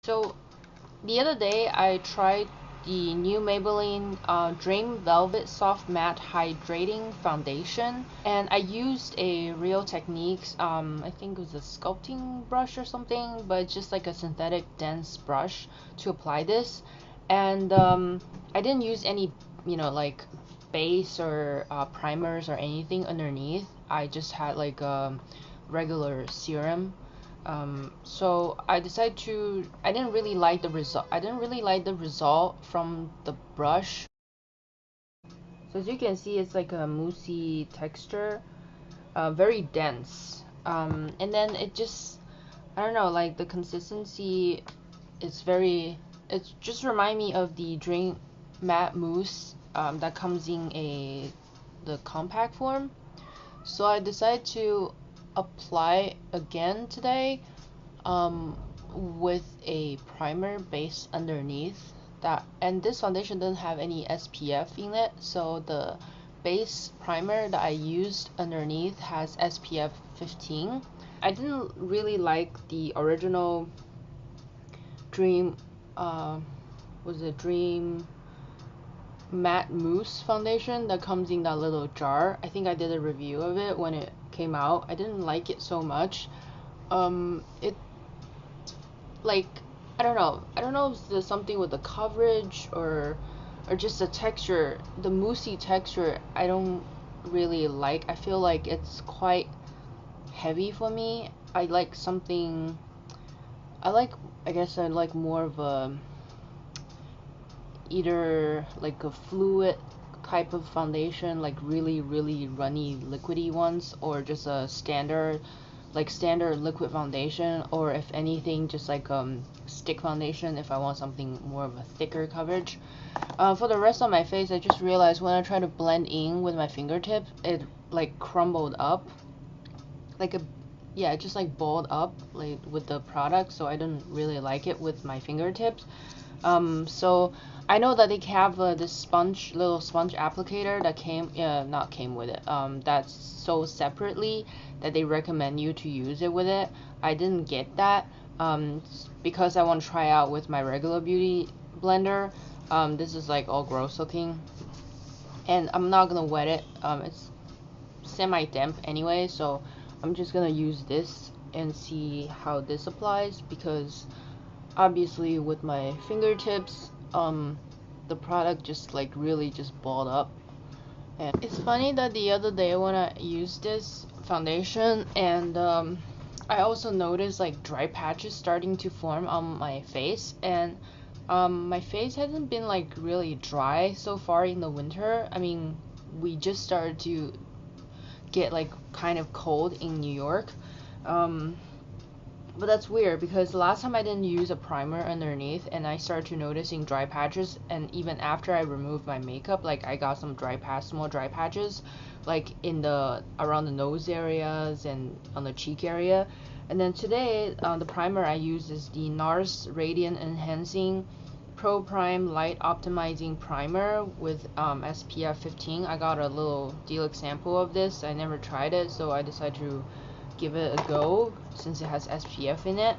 So the other day I tried the new Maybelline Dream Velvet Soft Matte Hydrating Foundation, and I used a Real Techniques, I think it was a sculpting brush or something, but it's just like a synthetic dense brush to apply this. And I didn't use any, like base or primers or anything underneath. I just had like a regular serum. So I decided I didn't really like the result. I didn't really like the result from the brush. So as you can see, it's like a moussey texture, very dense. And then I don't know, like the consistency is it just remind me of the Dream Matte Mousse that comes in the compact form. So I decided to apply again today with a primer base underneath and this foundation doesn't have any SPF in it, so the base primer that I used underneath has SPF 15. I didn't really like the original Dream was it Dream Matte Mousse foundation that comes in that little jar. I think I did a review of it when it came out. I didn't like it so much. It like I don't know. I don't know if there's something with the coverage or just the texture, the moussey texture. I don't really like. I feel like it's quite heavy for me. I like something. I guess I like more of a either like a fluid type of foundation, like really runny liquidy ones, or just a standard liquid foundation, or if anything just like stick foundation if I want something more of a thicker coverage. For the rest of my face, I just realized when I try to blend in with my fingertip, it like crumbled up, like it just like balled up like with the product, so I didn't really like it with my fingertips. So I know that they have this little sponge applicator that not came with it. That's sold separately that they recommend you to use it with it. I didn't get that because I want to try out with my regular beauty blender. This is like all gross looking, and I'm not gonna wet it. It's semi-damp anyway, so I'm just gonna use this and see how this applies, because obviously with my fingertips the product just like really just balled up. And it's funny that the other day when I used this foundation, and I also noticed like dry patches starting to form on my face, and my face hasn't been like really dry so far in the winter. I mean, we just started to get like kind of cold in New York. But that's weird because the last time I didn't use a primer underneath and I started to noticing dry patches, and even after I removed my makeup, like I got some small dry patches like around the nose areas and on the cheek area. And then today the primer I use is the NARS Radiant Enhancing Pro Prime Light Optimizing Primer with SPF 15. I got a little deluxe sample of this. I never tried it, so I decided to give it a go since it has SPF in it.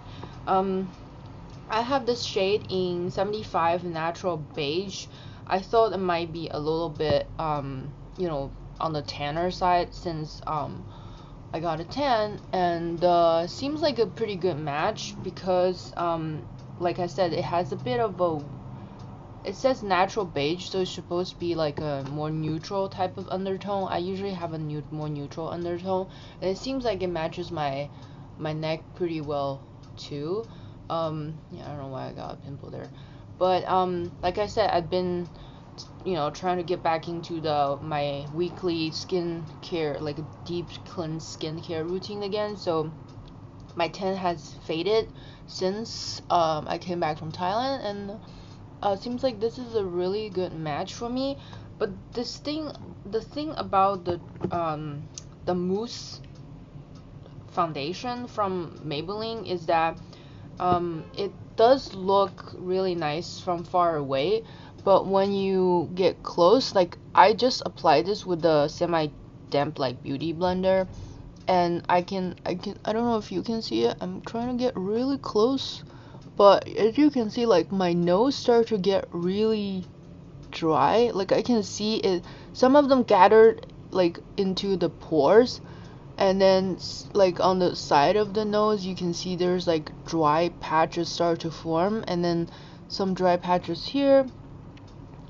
I have this shade in 75 Natural Beige. I thought it might be a little bit on the tanner side, since I got a tan, and seems like a pretty good match because like I said, it has a bit of it says natural beige, so it's supposed to be like a more neutral type of undertone. I usually have a more neutral undertone, and it seems like it matches my neck pretty well too. Yeah, I don't know why I got a pimple there, but like I said, I've been trying to get back into my weekly skincare, like a deep cleanse skincare routine again. So my tan has faded since I came back from Thailand, and seems like this is a really good match for me. But the thing about the mousse foundation from Maybelline is that it does look really nice from far away, but when you get close, like I just applied this with the semi damp like beauty blender, and I don't know if you can see it. I'm trying to get really close. but as you can see, like my nose started to get really dry. Like I can see it, some of them gathered like into the pores, and then like on the side of the nose you can see there's like dry patches start to form, and then some dry patches here,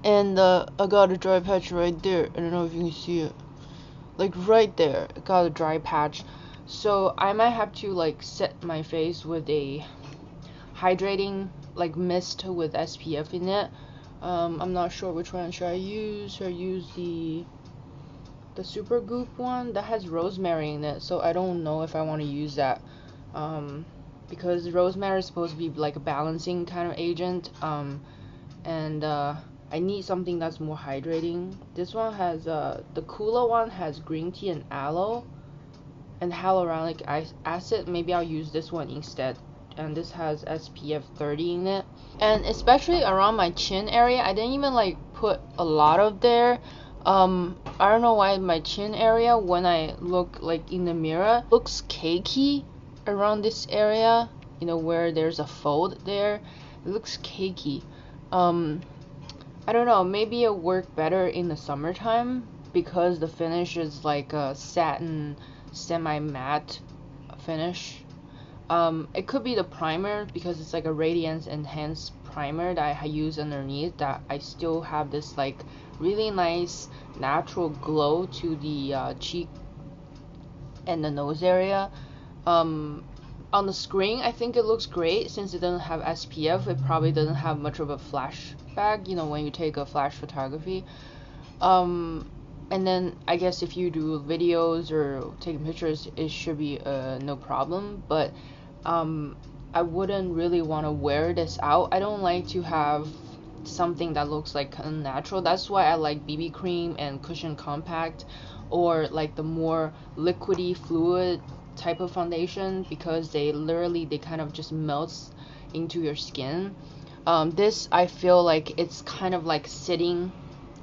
and I got a dry patch right there. I don't know if you can see it, like right there I got a dry patch. So I might have to like set my face with a hydrating like mist with SPF in it. I'm not sure which one should I use. Should I use the Super Goop one that has rosemary in it? So I don't know if I want to use that, because rosemary is supposed to be like a balancing kind of agent, and I need something that's more hydrating. This one has the cooler one has green tea and aloe and hyaluronic acid. Maybe I'll use this one instead. And this has SPF 30 in it. And especially around my chin area, I didn't even like put a lot of there. I don't know why my chin area, when I look like in the mirror, looks cakey around this area, you know, where there's a fold there. It looks cakey. I don't know, maybe it'll work better in the summertime because the finish is like a satin semi-matte finish. It could be the primer, because it's like a radiance enhanced primer that I use underneath, that I still have this like really nice natural glow to the cheek and the nose area. On the screen I think it looks great. Since it doesn't have SPF, it probably doesn't have much of a flashback, you know, when you take a flash photography. And then I guess if you do videos or taking pictures, it should be no problem. But I wouldn't really want to wear this out. I don't like to have something that looks like unnatural. That's why I like BB cream and cushion compact, or like the more liquidy fluid type of foundation, because they kind of just melts into your skin. This I feel like it's kind of like sitting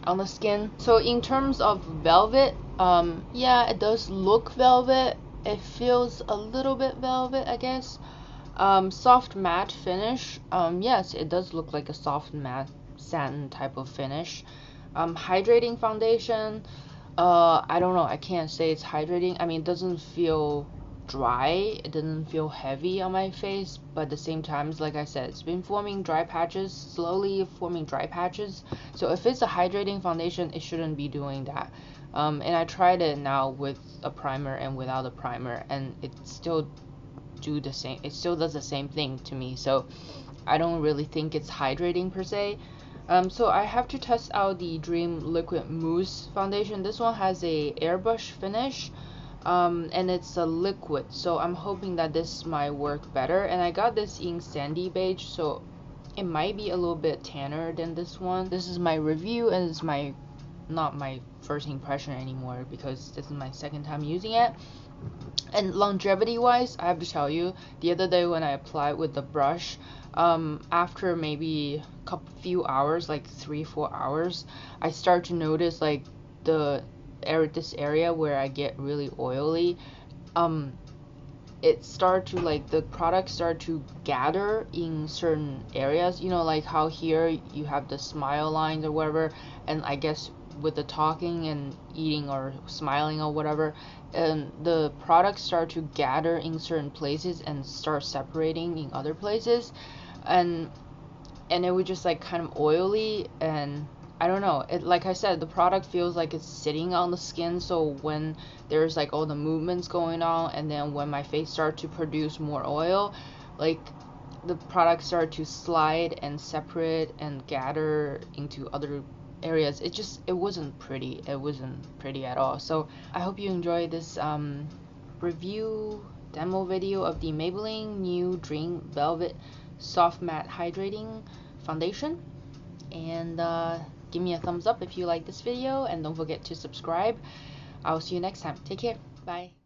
on the skin. So in terms of velvet, yeah, it does look velvet. It feels a little bit velvet, I guess. Soft matte finish, yes, it does look like a soft matte satin type of finish. Hydrating foundation, I don't know, I can't say it's hydrating. I mean, it doesn't feel dry, it doesn't feel heavy on my face, but at the same time, like I said, it's been forming dry patches, slowly forming dry patches. So if it's a hydrating foundation, it shouldn't be doing that. And I tried it now with a primer and without a primer, and it still does the same thing to me. So I don't really think it's hydrating per se. So I have to test out the Dream Liquid Mousse foundation. This one has a airbrush finish, and it's a liquid, so I'm hoping that this might work better. And I got this in sandy beige, so it might be a little bit tanner than this one. This is my review, and it's not my first impression anymore, because this is my second time using it. And longevity wise, I have to tell you, the other day when I applied with the brush, after maybe few hours, like 3-4 hours, I start to notice like this area where I get really oily, it start to like the product start to gather in certain areas, you know, like how here you have the smile lines or whatever, and I guess with the talking and eating or smiling or whatever, and the products start to gather in certain places and start separating in other places, and it was just like kind of oily. And I don't know, it, like I said, the product feels like it's sitting on the skin. So when there's like all the movements going on, and then when my face starts to produce more oil, like the product start to slide and separate and gather into other areas. It wasn't pretty. It wasn't pretty at all. So I hope you enjoy this review demo video of the Maybelline new Dream Velvet Soft Matte Hydrating Foundation. And give me a thumbs up if you like this video, and don't forget to subscribe. I'll see you next time. Take care. Bye.